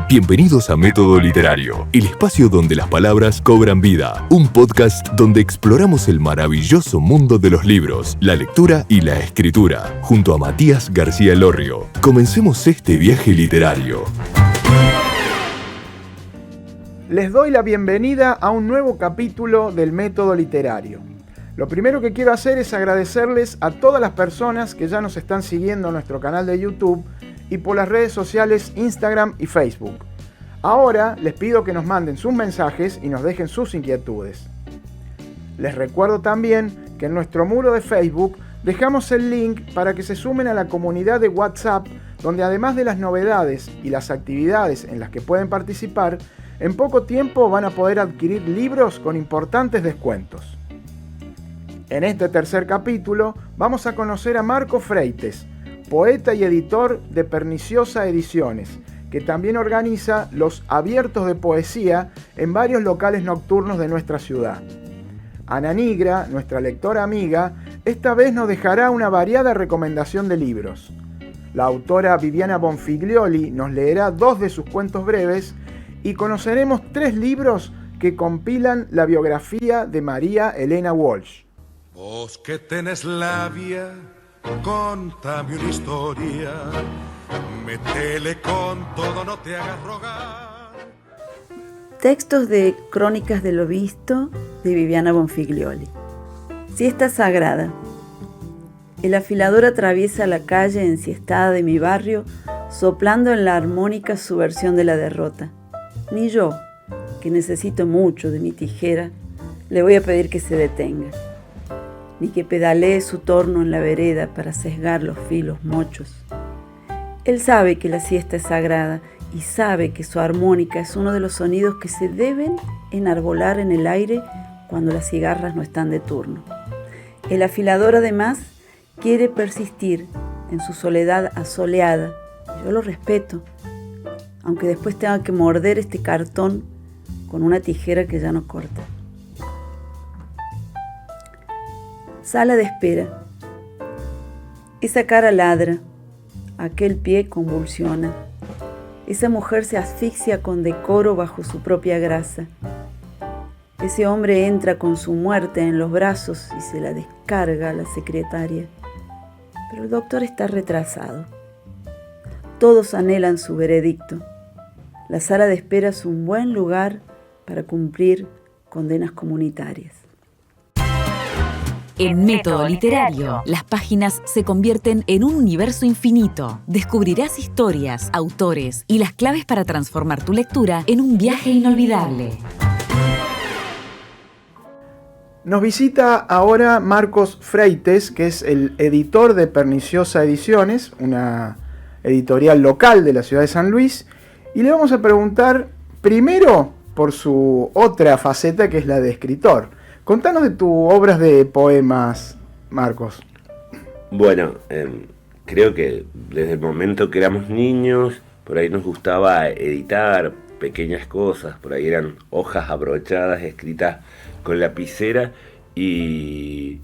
Bienvenidos a Método Literario, el espacio donde las palabras cobran vida. Un podcast donde exploramos el maravilloso mundo de los libros, la lectura y la escritura. Junto a Matías García Elorrio, comencemos este viaje literario. Les doy la bienvenida a un nuevo capítulo del Método Literario. Lo primero que quiero hacer es agradecerles a todas las personas que ya nos están siguiendo en nuestro canal de YouTube y por las redes sociales Instagram y Facebook. Ahora les pido que nos manden sus mensajes y nos dejen sus inquietudes. Les recuerdo también que en nuestro muro de Facebook dejamos el link para que se sumen a la comunidad de WhatsApp, donde además de las novedades y las actividades en las que pueden participar, en poco tiempo van a poder adquirir libros con importantes descuentos. En este tercer capítulo vamos a conocer a Marco Freites, poeta y editor de Perniciosa Ediciones, que también organiza los abiertos de poesía en varios locales nocturnos de nuestra ciudad. Ana Nigra, nuestra lectora amiga, esta vez nos dejará una variada recomendación de libros. La autora Viviana Bonfiglioli nos leerá 2 de sus cuentos breves y conoceremos 3 libros que compilan la biografía de María Elena Walsh. Vos que tenés labia, contame una historia, métele con todo, no te hagas rogar. Textos de Crónicas de lo Visto de Viviana Bonfiglioli. Siesta sagrada. El afilador atraviesa la calle ensiestada de mi barrio, soplando en la armónica su versión de la derrota. Ni yo, que necesito mucho de mi tijera, le voy a pedir que se detenga, ni que pedalee su torno en la vereda para sesgar los filos mochos. Él sabe que la siesta es sagrada y sabe que su armónica es uno de los sonidos que se deben enarbolar en el aire cuando las cigarras no están de turno. El afilador además quiere persistir en su soledad asoleada. Yo lo respeto, aunque después tenga que morder este cartón con una tijera que ya no corta. Sala de espera. Esa cara ladra, aquel pie convulsiona. Esa mujer se asfixia con decoro bajo su propia grasa. Ese hombre entra con su muerte en los brazos y se la descarga a la secretaria. Pero el doctor está retrasado. Todos anhelan su veredicto. La sala de espera es un buen lugar para cumplir condenas comunitarias. En Método Literario, las páginas se convierten en un universo infinito. Descubrirás historias, autores y las claves para transformar tu lectura en un viaje inolvidable. Nos visita ahora Marcos Freites, que es el editor de Perniciosa Ediciones, una editorial local de la ciudad de San Luis, y le vamos a preguntar primero por su otra faceta, que es la de escritor. Contanos de tus obras de poemas, Marcos. Bueno, creo que desde el momento que éramos niños, por ahí nos gustaba editar pequeñas cosas, por ahí eran hojas abrochadas escritas con lapicera y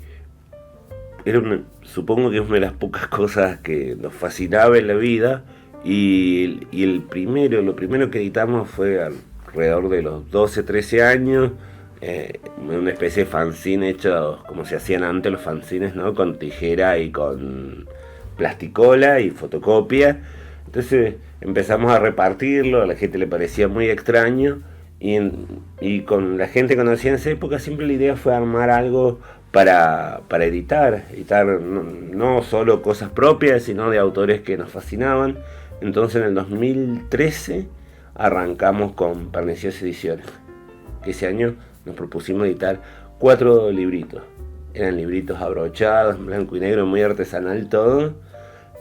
supongo que es una de las pocas cosas que nos fascinaba en la vida y lo primero que editamos fue alrededor de los 12, 13 años, una especie de fanzine hecho como se hacían antes los fanzines, ¿no? Con tijera y con plasticola y fotocopia. Entonces empezamos a repartirlo, a la gente le parecía muy extraño y con la gente que conocía en esa época siempre la idea fue armar algo para editar no solo cosas propias, sino de autores que nos fascinaban. Entonces en el 2013 arrancamos con Perniciosa Ediciones, que ese año nos propusimos editar 4 libritos. Eran libritos abrochados, en blanco y negro, muy artesanal todo.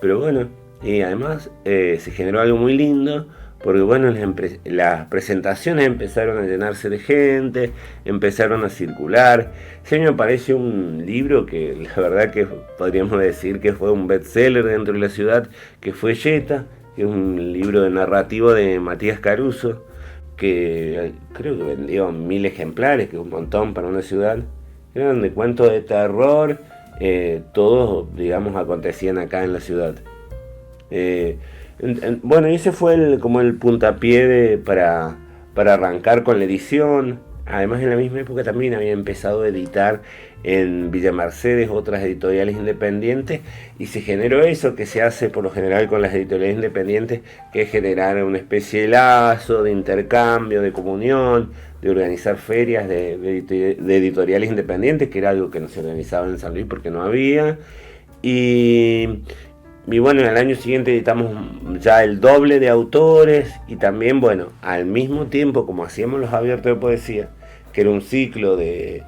Pero bueno, y además se generó algo muy lindo, porque bueno, las presentaciones empezaron a llenarse de gente, empezaron a circular. Ese año apareció un libro que la verdad que podríamos decir que fue un bestseller dentro de la ciudad, que fue Yeta, que es un libro de narrativo de Matías Caruso, que creo que vendió 1000 ejemplares, que es un montón para una ciudad. Eran de cuentos de terror, todos, digamos, acontecían acá en la ciudad. Bueno, ese fue como el puntapié para arrancar con la edición. Además, en la misma época también había empezado a editar en Villa Mercedes otras editoriales independientes, y se generó eso que se hace por lo general con las editoriales independientes, que es generar una especie de lazo, de intercambio, de comunión, de organizar ferias de editoriales independientes, que era algo que no se organizaba en San Luis porque no había. Y bueno, en el año siguiente editamos ya el doble de autores, y también, bueno, al mismo tiempo, como hacíamos los abiertos de poesía, que era un ciclo de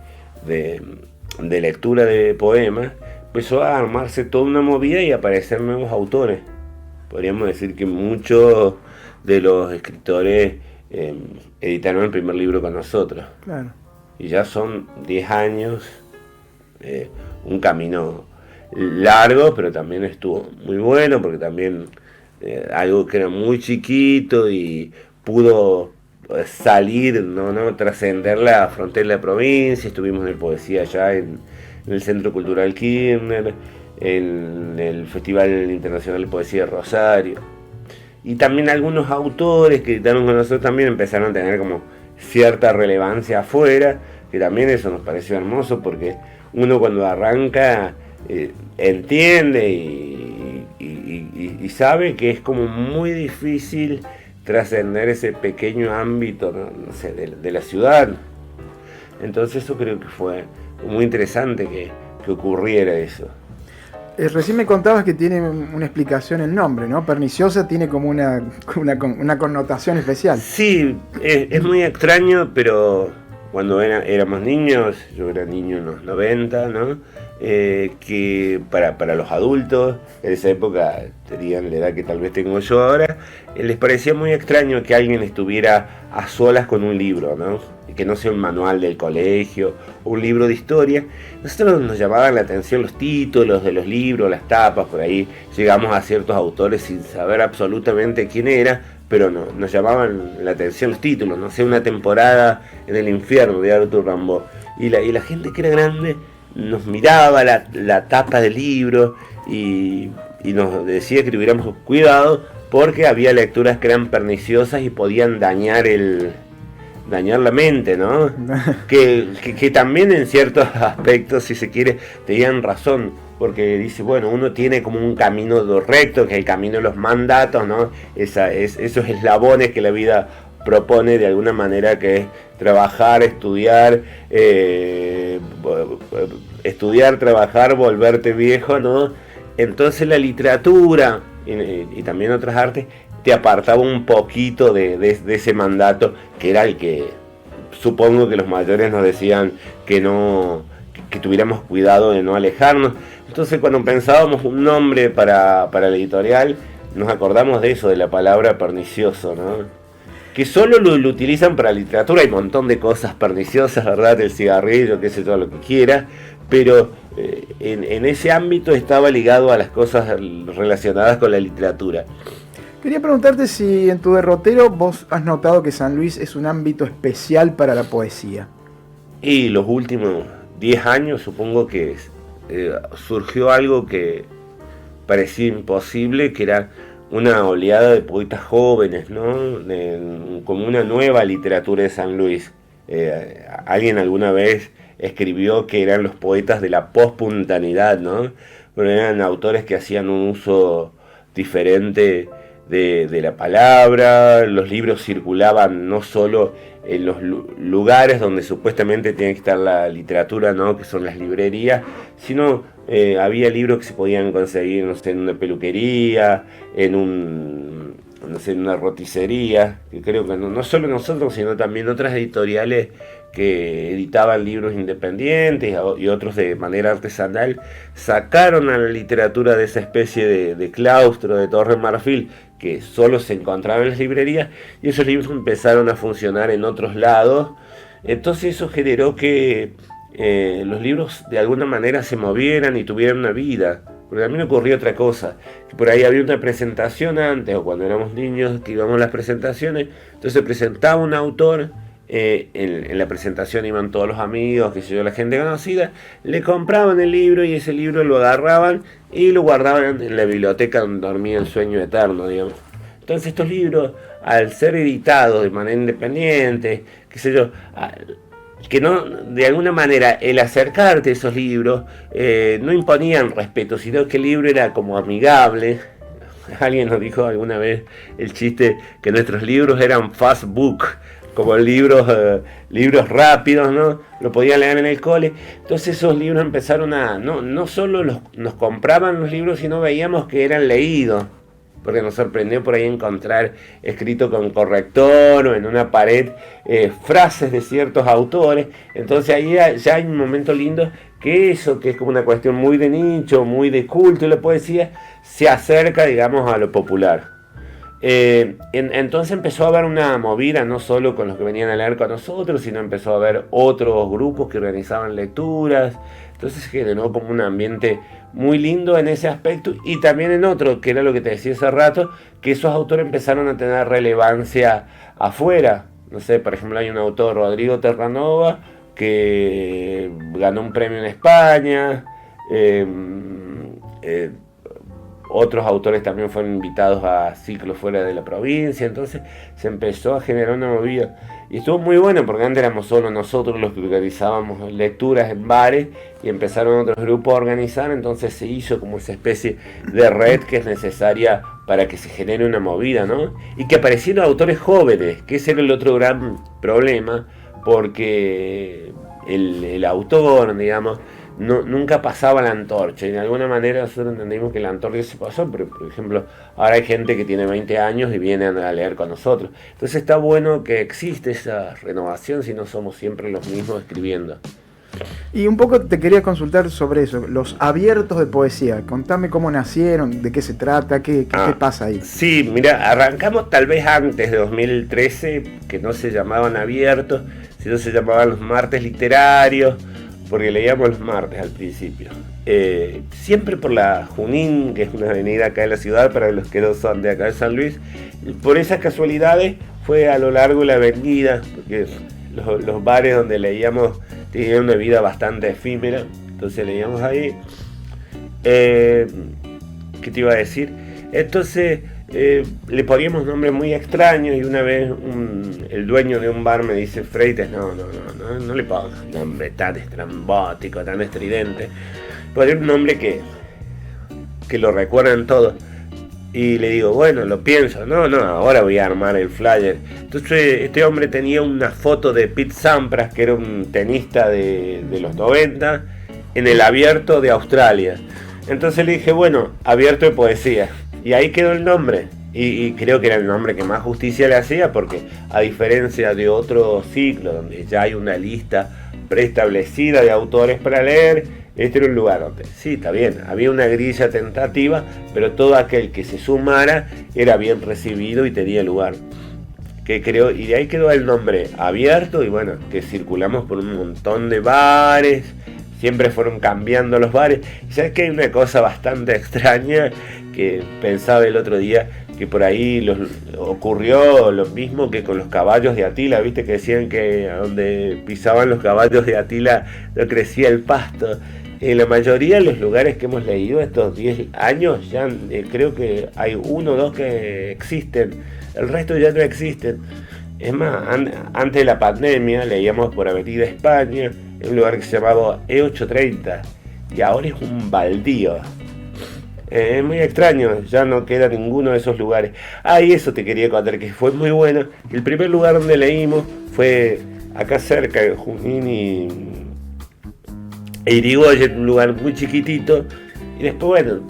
lectura de poemas, empezó a armarse toda una movida y a aparecer nuevos autores. Podríamos decir que muchos de los escritores editaron el primer libro con nosotros. Claro. Y ya son 10 años, un camino largo, pero también estuvo muy bueno, porque también algo que era muy chiquito y pudo salir, no trascender la frontera de la provincia. Estuvimos en poesía allá en el Centro Cultural Kirchner, en el Festival Internacional de Poesía de Rosario, y también algunos autores que editaron con nosotros también empezaron a tener como cierta relevancia afuera, que también eso nos pareció hermoso, porque uno cuando arranca entiende y sabe que es como muy difícil trascender ese pequeño ámbito, no sé, de la ciudad. Entonces eso creo que fue muy interesante que ocurriera eso. Recién me contabas que tiene una explicación el nombre, ¿no? Perniciosa tiene como una connotación especial. Sí, es muy extraño, pero cuando éramos niños, yo era niño en los 90, ¿no? Que para los adultos, en esa época tenían la edad que tal vez tengo yo ahora, les parecía muy extraño que alguien estuviera a solas con un libro, ¿no? Que no sea un manual del colegio, un libro de historia. Nosotros nos llamaban la atención los títulos de los libros, las tapas, por ahí llegamos a ciertos autores sin saber absolutamente quién era, pero no, nos llamaban la atención los títulos, no sé, Una temporada en el infierno de Arthur Rimbaud. Y la gente que era grande nos miraba la tapa del libro y nos decía que tuviéramos cuidado, porque había lecturas que eran perniciosas y podían dañar la mente, ¿no? que también en ciertos aspectos, si se quiere, tenían razón, porque dice, bueno, uno tiene como un camino recto, que es el camino de los mandatos, ¿no? Esos eslabones que la vida propone de alguna manera, que es trabajar, estudiar, trabajar, volverte viejo, ¿no? Entonces la literatura y también otras artes te apartaba un poquito de ese mandato, que era el que supongo que los mayores nos decían que tuviéramos cuidado de no alejarnos. Entonces, cuando pensábamos un nombre para la editorial, nos acordamos de eso, de la palabra pernicioso, ¿no? Que solo lo utilizan para literatura. Hay un montón de cosas perniciosas, ¿verdad? El cigarrillo, qué sé yo, lo que quiera, pero en ese ámbito estaba ligado a las cosas relacionadas con la literatura. Quería preguntarte si en tu derrotero vos has notado que San Luis es un ámbito especial para la poesía. Y los últimos 10 años supongo que surgió algo que parecía imposible, que era una oleada de poetas jóvenes, ¿no? Como una nueva literatura de San Luis. Alguien alguna vez escribió que eran los poetas de la pospuntanidad, ¿no? Pero eran autores que hacían un uso diferente de la palabra. Los libros circulaban no solo en los lugares donde supuestamente tiene que estar la literatura, ¿no? Que son las librerías, sino había libros que se podían conseguir, no sé, en una peluquería, en una roticería, que creo que no solo nosotros, sino también otras editoriales que editaban libros independientes y otros de manera artesanal, sacaron a la literatura de esa especie de claustro, de torre marfil, que solo se encontraba en las librerías, y esos libros empezaron a funcionar en otros lados. Entonces eso generó que los libros de alguna manera se movieran y tuvieran una vida. Porque también ocurrió otra cosa, que por ahí había una presentación antes, o cuando éramos niños que íbamos a las presentaciones, entonces se presentaba un autor, en la presentación iban todos los amigos, qué sé yo, la gente conocida, le compraban el libro y ese libro lo agarraban y lo guardaban en la biblioteca donde dormía el sueño eterno, digamos. Entonces estos libros, al ser editados de manera independiente, qué sé yo, que no, de alguna manera, el acercarte a esos libros no imponían respeto, sino que el libro era como amigable. Alguien nos dijo alguna vez el chiste que nuestros libros eran fast book, como libros rápidos, ¿no? Lo podían leer en el cole. Entonces esos libros empezaron no solo nos compraban los libros, sino veíamos que eran leídos. Porque nos sorprendió por ahí encontrar escrito con corrector o en una pared frases de ciertos autores. Entonces ahí ya hay un momento lindo que eso, que es como una cuestión muy de nicho, muy de culto y la poesía, se acerca, digamos, a lo popular. Entonces empezó a haber una movida, no solo con los que venían a leer con nosotros, sino empezó a haber otros grupos que organizaban lecturas. Entonces se generó como un ambiente muy lindo en ese aspecto, y también en otro, que era lo que te decía hace rato, que esos autores empezaron a tener relevancia afuera. No sé, por ejemplo, hay un autor, Rodrigo Terranova, que ganó un premio en España. Otros autores también fueron invitados a ciclos fuera de la provincia. Entonces se empezó a generar una movida. Y estuvo muy bueno, porque antes éramos solo nosotros los que organizábamos lecturas en bares, y empezaron otros grupos a organizar. Entonces se hizo como esa especie de red que es necesaria para que se genere una movida, ¿no? Y que aparecieron autores jóvenes, que ese era el otro gran problema, porque el autor, digamos, nunca pasaba la antorcha, y de alguna manera nosotros entendimos que la antorcha se pasó, pero por ejemplo ahora hay gente que tiene 20 años y viene a leer con nosotros. Entonces está bueno que existe esa renovación, si no somos siempre los mismos escribiendo. Y un poco te quería consultar sobre eso, los abiertos de poesía. Contame cómo nacieron, de qué se trata, qué pasa ahí. Sí, mira, arrancamos tal vez antes de 2013, que no se llamaban abiertos, sino se llamaban los martes literarios, porque leíamos los martes al principio. Siempre por la Junín, que es una avenida acá en la ciudad, para los que no son de acá de San Luis. Por esas casualidades fue a lo largo de la avenida, porque los bares donde leíamos tenían una vida bastante efímera, entonces leíamos ahí. ¿Qué te iba a decir? Entonces le poníamos nombres muy extraños, y una vez el dueño de un bar me dice: Freites, no le pongas un nombre tan estrambótico, tan estridente, poner un nombre que lo recuerdan todos. Y le digo, bueno, lo pienso, no, ahora voy a armar el flyer. Entonces este hombre tenía una foto de Pete Sampras, que era un tenista de los 90, en el Abierto de Australia. Entonces le dije, bueno, Abierto de Poesía. Y ahí quedó el nombre. Y creo que era el nombre que más justicia le hacía, porque a diferencia de otro ciclo donde ya hay una lista preestablecida de autores para leer, este era un lugar donde, sí, está bien, había una grilla tentativa, pero todo aquel que se sumara era bien recibido y tenía lugar. Y de ahí quedó el nombre Abierto, y bueno, que circulamos por un montón de bares, siempre fueron cambiando los bares. Y sabes que hay una cosa bastante extraña que pensaba el otro día, que por ahí ocurrió lo mismo que con los caballos de Atila, viste que decían que donde pisaban los caballos de Atila no crecía el pasto. En la mayoría de los lugares que hemos leído estos 10 años, ya creo que hay 1 o 2 que existen, el resto ya no existen. Es más, antes de la pandemia leíamos por Avenida España, en un lugar que se llamaba E830, y ahora es un baldío. Es muy extraño, ya no queda ninguno de esos lugares. Y eso te quería contar, que fue muy bueno. El primer lugar donde leímos fue acá cerca de Junín e Irigoyen, un lugar muy chiquitito. Y después, bueno,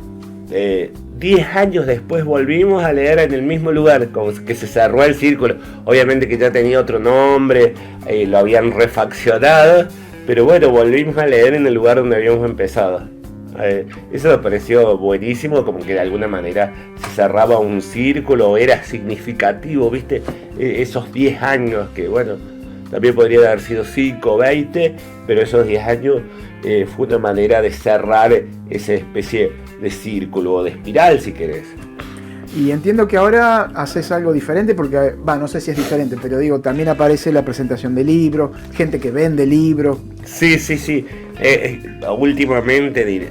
10 años después volvimos a leer en el mismo lugar, como que se cerró el círculo. Obviamente que ya tenía otro nombre, lo habían refaccionado, pero bueno, volvimos a leer en el lugar donde habíamos empezado. Eso me pareció buenísimo, como que de alguna manera se cerraba un círculo, era significativo, ¿viste? Esos 10 años, que bueno, también podría haber sido 5 o 20, pero esos 10 años fue una manera de cerrar esa especie de círculo o de espiral, si querés. Y entiendo que ahora haces algo diferente, porque, no sé si es diferente, pero digo, también aparece la presentación de libros, gente que vende libros. Sí. Últimamente,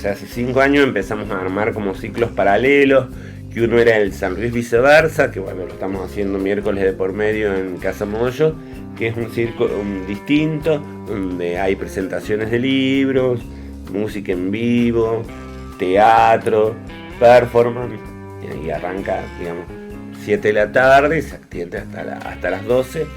hace 5 años empezamos a armar como ciclos paralelos, que uno era el San Luis Viceversa, que bueno, lo estamos haciendo miércoles de por medio en Casa Moyo, que es un circo distinto, donde hay presentaciones de libros, música en vivo, teatro, performance, y arranca, digamos, 7 de la tarde y se extiende hasta las 12.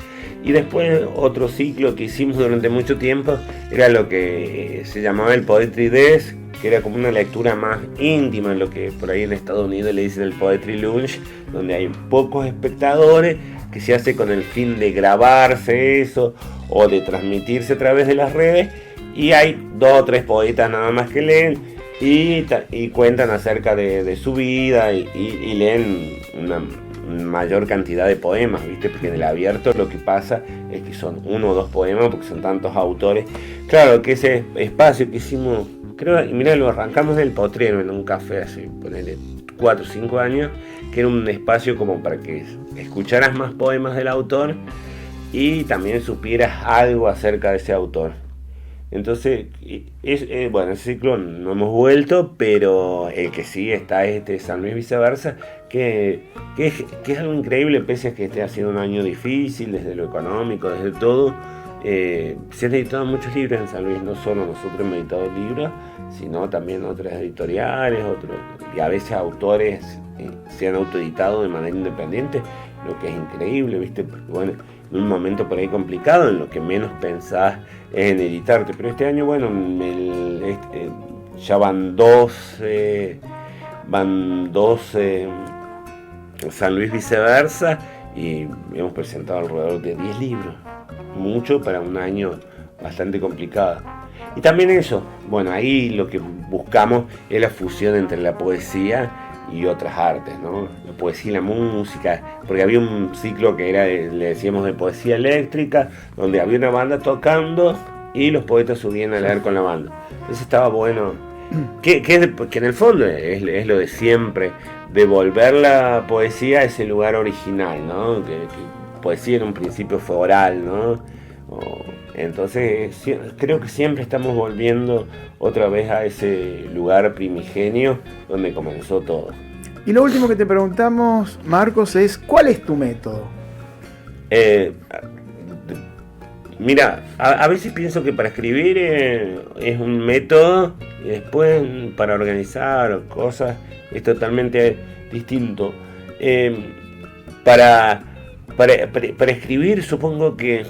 Y después otro ciclo que hicimos durante mucho tiempo era lo que se llamaba el Poetry Desk, que era como una lectura más íntima, lo que por ahí en Estados Unidos le dicen el Poetry Lunch, donde hay pocos espectadores, que se hace con el fin de grabarse eso o de transmitirse a través de las redes, y hay 2 o 3 poetas nada más que leen y cuentan acerca de su vida y leen una mayor cantidad de poemas, ¿viste? Porque en el abierto lo que pasa es que son 1 o 2 poemas porque son tantos autores. Claro que ese espacio que hicimos, creo, y mira, lo arrancamos del Potrero en un café hace, ponele, 4 o 5 años, que era un espacio como para que escucharas más poemas del autor y también supieras algo acerca de ese autor. Entonces, bueno, ese ciclo no hemos vuelto, pero el que sí está es San Luis Viceversa, que es algo increíble, pese a que esté haciendo un año difícil, desde lo económico, desde todo. Se han editado muchos libros en San Luis, no solo nosotros hemos editado libros, sino también otras editoriales, y a veces autores se han autoeditado de manera independiente, lo que es increíble, ¿viste? Porque bueno, en un momento por ahí complicado, en lo que menos pensás es en editarte, pero este año, bueno, ya van dos San Luis Viceversa, y hemos presentado alrededor de 10 libros, mucho para un año bastante complicado. Y también eso, bueno, ahí lo que buscamos es la fusión entre la poesía y otras artes, ¿no? La poesía y la música, porque había un ciclo que era, le decíamos, de poesía eléctrica, donde había una banda tocando y los poetas subían a leer con la banda. Entonces estaba bueno, que en el fondo es lo de siempre, devolver la poesía a ese lugar original, ¿no? Que poesía en un principio fue oral, ¿no? Entonces creo que siempre estamos volviendo otra vez a ese lugar primigenio donde comenzó todo. Y lo último que te preguntamos, Marcos, es ¿cuál es tu método? Mira, a veces pienso que para escribir es un método, y después para organizar cosas es totalmente distinto. Para escribir supongo que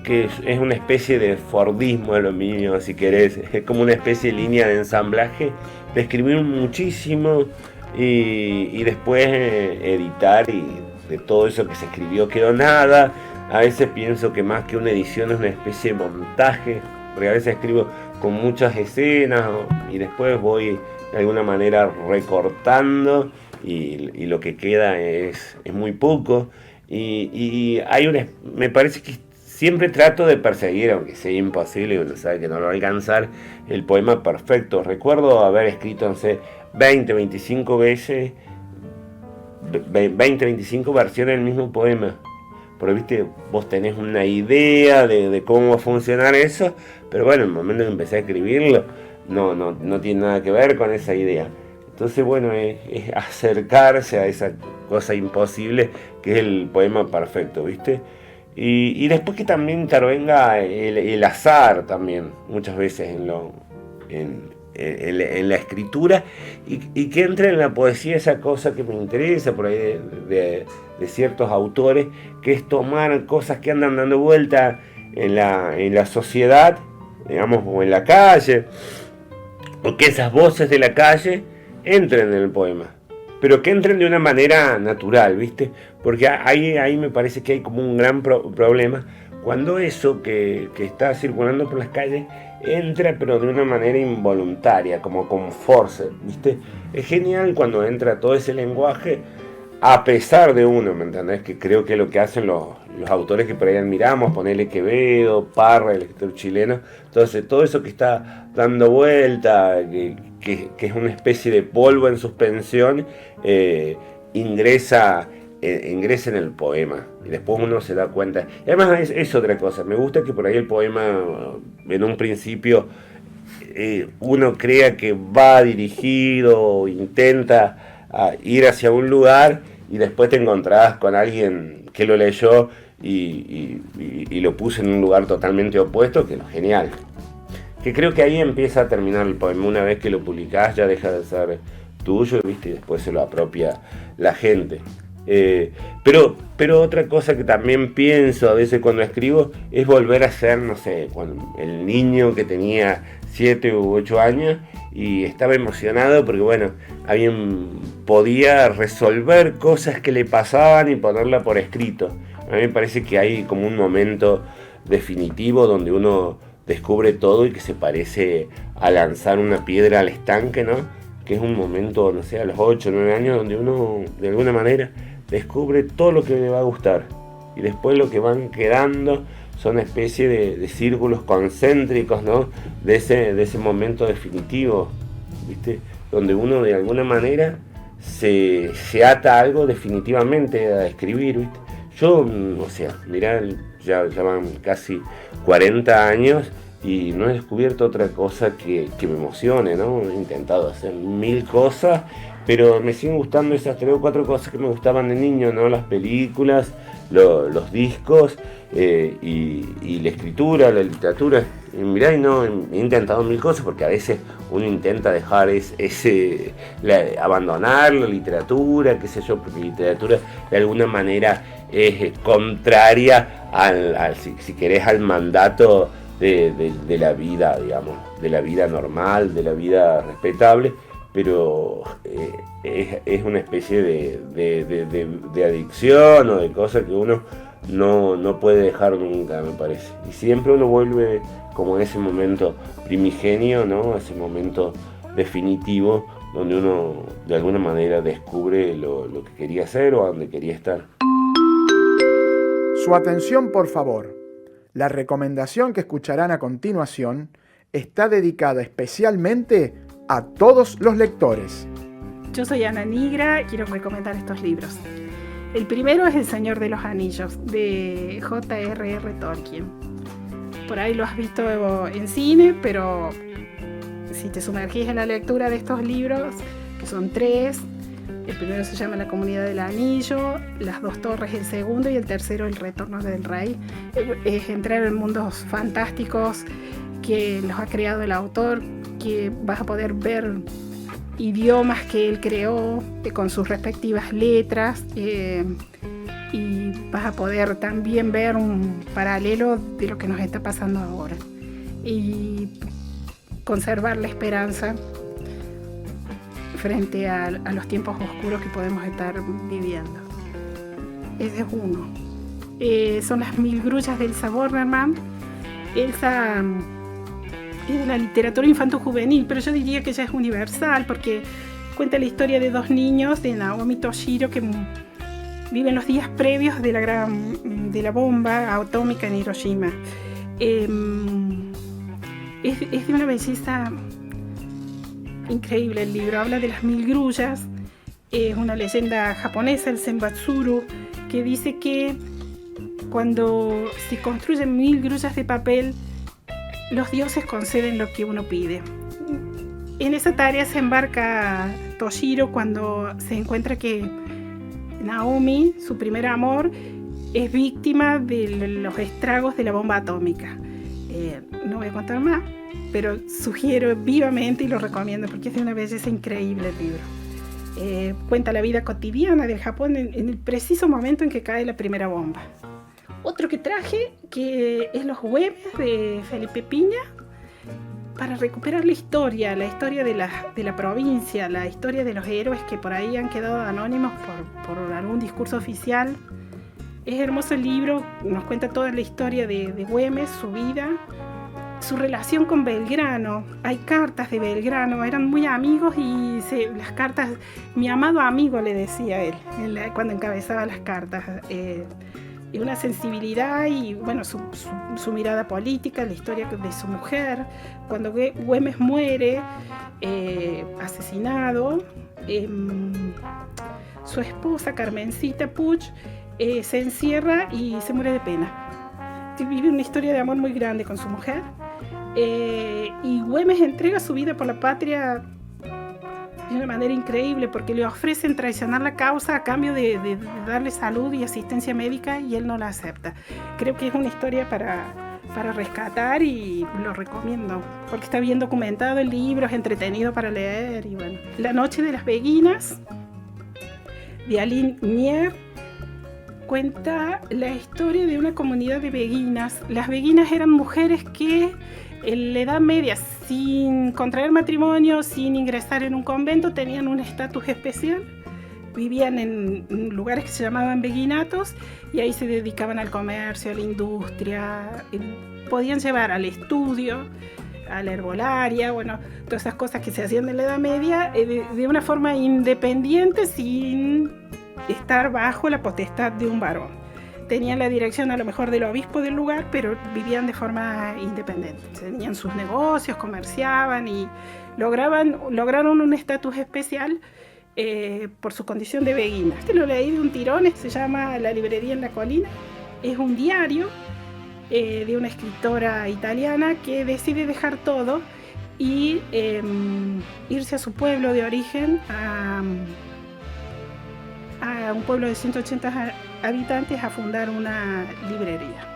es una especie de fordismo de lo mío, si querés, es como una especie de línea de ensamblaje, de escribir muchísimo y después editar, y de todo eso que se escribió quedó nada. A veces pienso que más que una edición es una especie de montaje, porque a veces escribo con muchas escenas y después voy de alguna manera recortando y lo que queda es muy poco. Y me parece que siempre trato de perseguir, aunque sea imposible y uno sabe que no lo va a alcanzar, el poema perfecto. Recuerdo haber escrito, no sé, 25 veces, 25 versiones del mismo poema. Porque, viste, vos tenés una idea de cómo va a funcionar eso, pero bueno, en el momento que empecé a escribirlo, no tiene nada que ver con esa idea. Entonces, bueno, es acercarse a esa cosa imposible que es el poema perfecto, ¿viste? Y después que también intervenga el azar también, muchas veces en la escritura, y que entre en la poesía esa cosa que me interesa por ahí de ciertos autores, que es tomar cosas que andan dando vuelta en la sociedad, digamos, o en la calle, o que esas voces de la calle entren en el poema, pero que entren de una manera natural, ¿viste? Porque ahí me parece que hay como un gran problema cuando eso que está circulando por las calles entra, pero de una manera involuntaria, como con force, ¿viste? Es genial cuando entra todo ese lenguaje a pesar de uno, ¿me entendés? Que creo que es lo que hacen los autores que por ahí admiramos, ponerle Quevedo, Parra, el escritor chileno. Entonces, todo eso que está dando vuelta, que es una especie de polvo en suspensión, ingresa en el poema, y después uno se da cuenta. Y además es otra cosa, me gusta que por ahí el poema en un principio uno crea que va dirigido, intenta a ir hacia un lugar y después te encontrás con alguien que lo leyó y lo puso en un lugar totalmente opuesto, que es genial. Que creo que ahí empieza a terminar el poema. Una vez que lo publicás ya deja de ser tuyo, ¿viste? Y después se lo apropia la gente. Pero otra cosa que también pienso a veces cuando escribo es volver a ser, no sé, cuando el niño que tenía 7 u 8 años y estaba emocionado porque, bueno, podía resolver cosas que le pasaban y ponerla por escrito. A mí me parece que hay como un momento definitivo donde uno descubre todo y que se parece a lanzar una piedra al estanque, ¿no? Que es un momento, no sé, a los 8 o 9 años donde uno, de alguna manera, descubre todo lo que le va a gustar. Y después lo que van quedando son una especie de círculos concéntricos, ¿no? De ese momento definitivo, ¿viste? Donde uno de alguna manera se ata a algo definitivamente a escribir, ¿viste? Yo, o sea, mirá, ya van casi 40 años y no he descubierto otra cosa que me emocione, ¿no? He intentado hacer 1000 cosas, pero me siguen gustando esas 3 o 4 cosas que me gustaban de niño, ¿no? Las películas, los discos y la escritura, la literatura. Y mirá, no, he intentado 1000 cosas porque a veces uno intenta dejar abandonar la literatura, qué sé yo, porque la literatura de alguna manera es contraria si querés, al mandato de la vida, digamos, de la vida normal, de la vida respetable, pero es una especie de adicción o de cosa que uno no puede dejar nunca, me parece. Y siempre uno vuelve como en ese momento primigenio, ¿no? Ese momento definitivo donde uno de alguna manera descubre lo que quería hacer o a donde quería estar. Su atención, por favor. La recomendación que escucharán a continuación está dedicada especialmente a todos los lectores. Yo soy Ana Nigra y quiero recomendar estos libros. El primero es El Señor de los Anillos, de J.R.R. Tolkien. Por ahí lo has visto en cine, pero si te sumergís en la lectura de estos libros, que son 3, el primero se llama La Comunidad del Anillo, Las Dos Torres el segundo y el tercero El Retorno del Rey. Es entrar en mundos fantásticos que los ha creado el autor, que vas a poder ver idiomas que él creó con sus respectivas letras y vas a poder también ver un paralelo de lo que nos está pasando ahora y conservar la esperanza frente a los tiempos oscuros que podemos estar viviendo. Ese es uno. Son Las 1000 grullas de Elsa Bornerman. Elsa es de la literatura infanto-juvenil, pero yo diría que ya es universal porque cuenta la historia de 2 niños, de Naomi y Toshiro, que viven los días previos de la bomba atómica en Hiroshima. Es de una belleza increíble el libro. Habla de las 1000 grullas. Es una leyenda japonesa, el Senbatsuru, que dice que cuando se construyen 1000 grullas de papel, los dioses conceden lo que uno pide. En esa tarea se embarca Toshiro cuando se encuentra que Naomi, su primer amor, es víctima de los estragos de la bomba atómica. No voy a contar más, pero sugiero vivamente y lo recomiendo porque es de una belleza increíble el libro. Cuenta la vida cotidiana del Japón en el preciso momento en que cae la primera bomba. Otro que traje, que es Los Güemes de Felipe Piña, para recuperar la historia de la provincia, la historia de los héroes que por ahí han quedado anónimos por algún discurso oficial. Es hermoso el libro, nos cuenta toda la historia de Güemes, su vida, su relación con Belgrano. Hay cartas de Belgrano, eran muy amigos y las cartas, mi amado amigo le decía él cuando encabezaba las cartas. Y una sensibilidad y bueno, su mirada política, la historia de su mujer. Cuando Güemes muere, asesinado, su esposa Carmencita Puch se encierra y se muere de pena. Vive una historia de amor muy grande con su mujer y Güemes entrega su vida por la patria de una manera increíble, porque le ofrecen traicionar la causa a cambio de darle salud y asistencia médica, y él no la acepta. Creo que es una historia para rescatar y lo recomiendo, porque está bien documentado el libro, es entretenido para leer. Y bueno, La noche de las beguinas, de Aline Mier, cuenta la historia de una comunidad de beguinas. Las beguinas eran mujeres que en la Edad Media, sin contraer matrimonio, sin ingresar en un convento, tenían un estatus especial. Vivían en lugares que se llamaban beguinatos y ahí se dedicaban al comercio, a la industria. Podían llevar al estudio, a la herbolaria, bueno, todas esas cosas que se hacían en la Edad Media de una forma independiente, sin estar bajo la potestad de un varón. Tenían la dirección a lo mejor del obispo del lugar, pero vivían de forma independiente. Tenían sus negocios, comerciaban y lograron un estatus especial por su condición de beguina. Este lo leí de un tirón, se llama La librería en la colina. Es un diario de una escritora italiana que decide dejar todo y irse a su pueblo de origen, a un pueblo de 180 habitantes, a fundar una librería.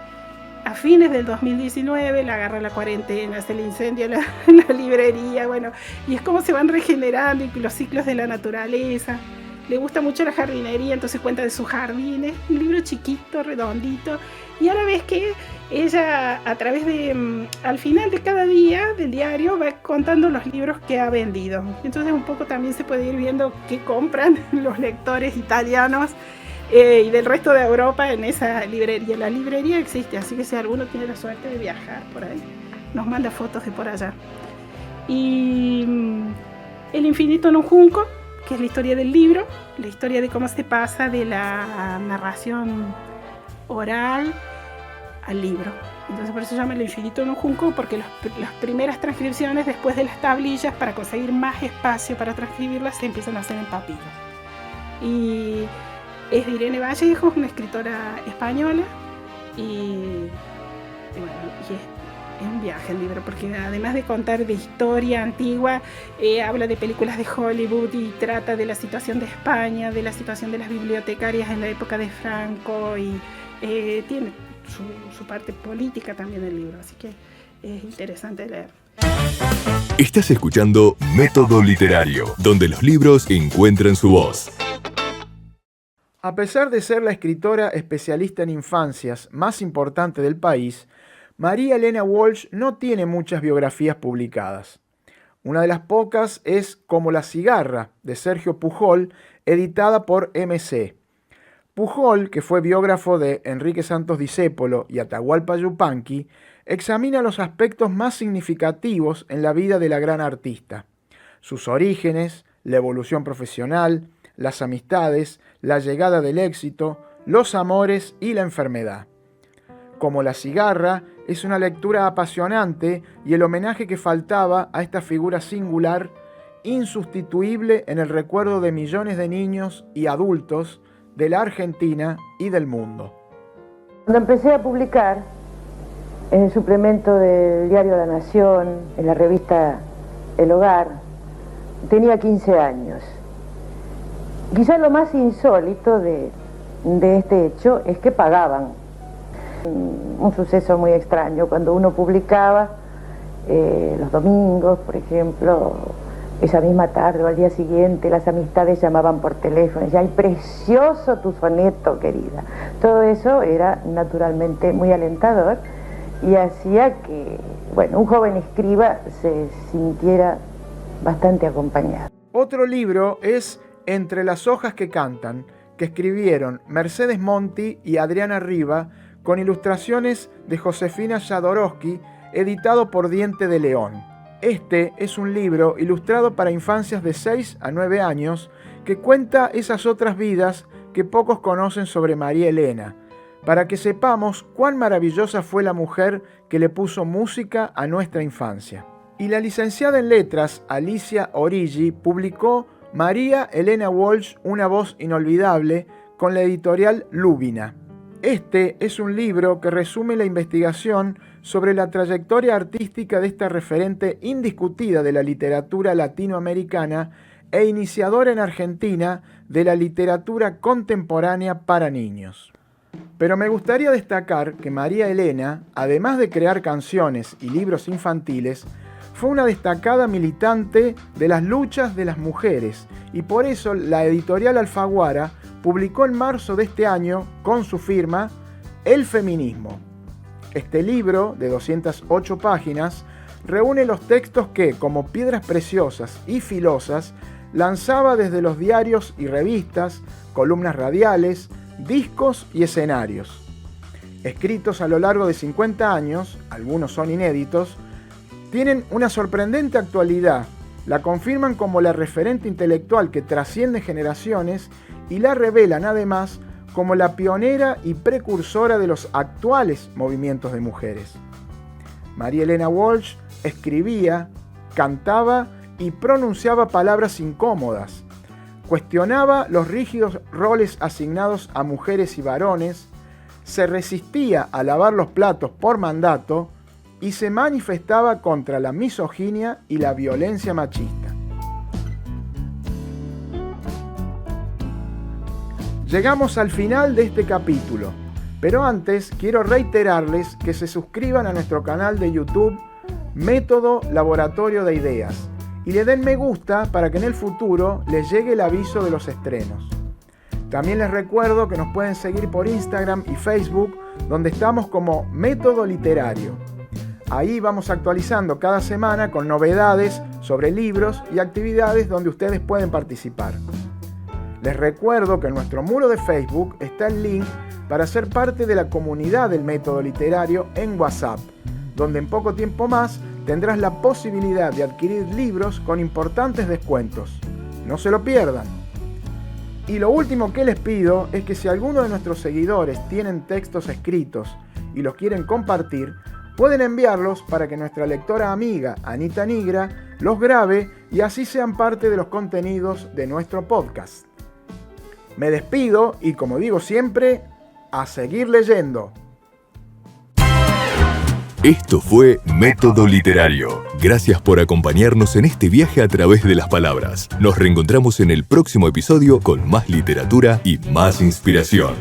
A fines del 2019 la agarra la cuarentena, se le incendia la librería, bueno, y es como se van regenerando y los ciclos de la naturaleza. Le gusta mucho la jardinería, entonces cuenta de sus jardines, un libro chiquito, redondito, y a la vez que ella, a través de, al final de cada día del diario, va contando los libros que ha vendido. Entonces un poco también se puede ir viendo qué compran los lectores italianos y del resto de Europa en esa librería. La librería existe, así que si alguno tiene la suerte de viajar por ahí, nos manda fotos de por allá. Y El infinito en un junco, que es la historia del libro, la historia de cómo se pasa de la narración oral al libro. Entonces por eso se llama El infinito en un junco, porque las primeras transcripciones después de las tablillas, para conseguir más espacio para transcribirlas, se empiezan a hacer en papiro. Y es de Irene Vallejo, una escritora española, y es un viaje el libro, porque además de contar de historia antigua, habla de películas de Hollywood y trata de la situación de España, de la situación de las bibliotecarias en la época de Franco, y tiene su parte política también el libro, así que es interesante leer. Estás escuchando Método Literario, donde los libros encuentran su voz. A pesar de ser la escritora especialista en infancias más importante del país, María Elena Walsh no tiene muchas biografías publicadas. Una de las pocas es Como la cigarra, de Sergio Pujol, editada por MC. Pujol, que fue biógrafo de Enrique Santos Discépolo y Atahualpa Yupanqui, examina los aspectos más significativos en la vida de la gran artista: sus orígenes, la evolución profesional, las amistades, la llegada del éxito, los amores y la enfermedad. Como la cigarra es una lectura apasionante y el homenaje que faltaba a esta figura singular, insustituible en el recuerdo de millones de niños y adultos de la Argentina y del mundo. Cuando empecé a publicar en el suplemento del diario La Nación, en la revista El Hogar, tenía 15 años. Quizás lo más insólito de este hecho es que pagaban. Un suceso muy extraño, cuando uno publicaba los domingos, por ejemplo, esa misma tarde o al día siguiente, las amistades llamaban por teléfono, ya, ¡ay, precioso tu soneto, querida! Todo eso era naturalmente muy alentador y hacía que, bueno, un joven escriba se sintiera bastante acompañado. Otro libro es Entre las hojas que cantan, que escribieron Mercedes Monti y Adriana Riva, con ilustraciones de Josefina Jodorowsky, editado por Diente de León. Este es un libro ilustrado para infancias de 6 a 9 años que cuenta esas otras vidas que pocos conocen sobre María Elena, para que sepamos cuán maravillosa fue la mujer que le puso música a nuestra infancia. Y la licenciada en letras Alicia Origi publicó María Elena Walsh, una voz inolvidable, con la editorial Lúbina. Este es un libro que resume la investigación sobre la trayectoria artística de esta referente indiscutida de la literatura latinoamericana e iniciadora en Argentina de la literatura contemporánea para niños. Pero me gustaría destacar que María Elena, además de crear canciones y libros infantiles, fue una destacada militante de las luchas de las mujeres y por eso la editorial Alfaguara publicó en marzo de este año, con su firma, El Feminismo. Este libro, de 208 páginas, reúne los textos que, como piedras preciosas y filosas, lanzaba desde los diarios y revistas, columnas radiales, discos y escenarios. Escritos a lo largo de 50 años, algunos son inéditos, tienen una sorprendente actualidad, la confirman como la referente intelectual que trasciende generaciones y la revelan además como la pionera y precursora de los actuales movimientos de mujeres. María Elena Walsh escribía, cantaba y pronunciaba palabras incómodas, cuestionaba los rígidos roles asignados a mujeres y varones, se resistía a lavar los platos por mandato y se manifestaba contra la misoginia y la violencia machista. Llegamos al final de este capítulo, pero antes quiero reiterarles que se suscriban a nuestro canal de YouTube Método Laboratorio de Ideas y le den me gusta para que en el futuro les llegue el aviso de los estrenos. También les recuerdo que nos pueden seguir por Instagram y Facebook, donde estamos como Método Literario. Ahí vamos actualizando cada semana con novedades sobre libros y actividades donde ustedes pueden participar. Les recuerdo que en nuestro muro de Facebook está el link para ser parte de la comunidad del Método Literario en WhatsApp, donde en poco tiempo más tendrás la posibilidad de adquirir libros con importantes descuentos. No se lo pierdan. Y lo último que les pido es que si alguno de nuestros seguidores tienen textos escritos y los quieren compartir, pueden enviarlos para que nuestra lectora amiga Anita Nigra los grabe y así sean parte de los contenidos de nuestro podcast. Me despido y, como digo siempre, a seguir leyendo. Esto fue Método Literario. Gracias por acompañarnos en este viaje a través de las palabras. Nos reencontramos en el próximo episodio con más literatura y más inspiración.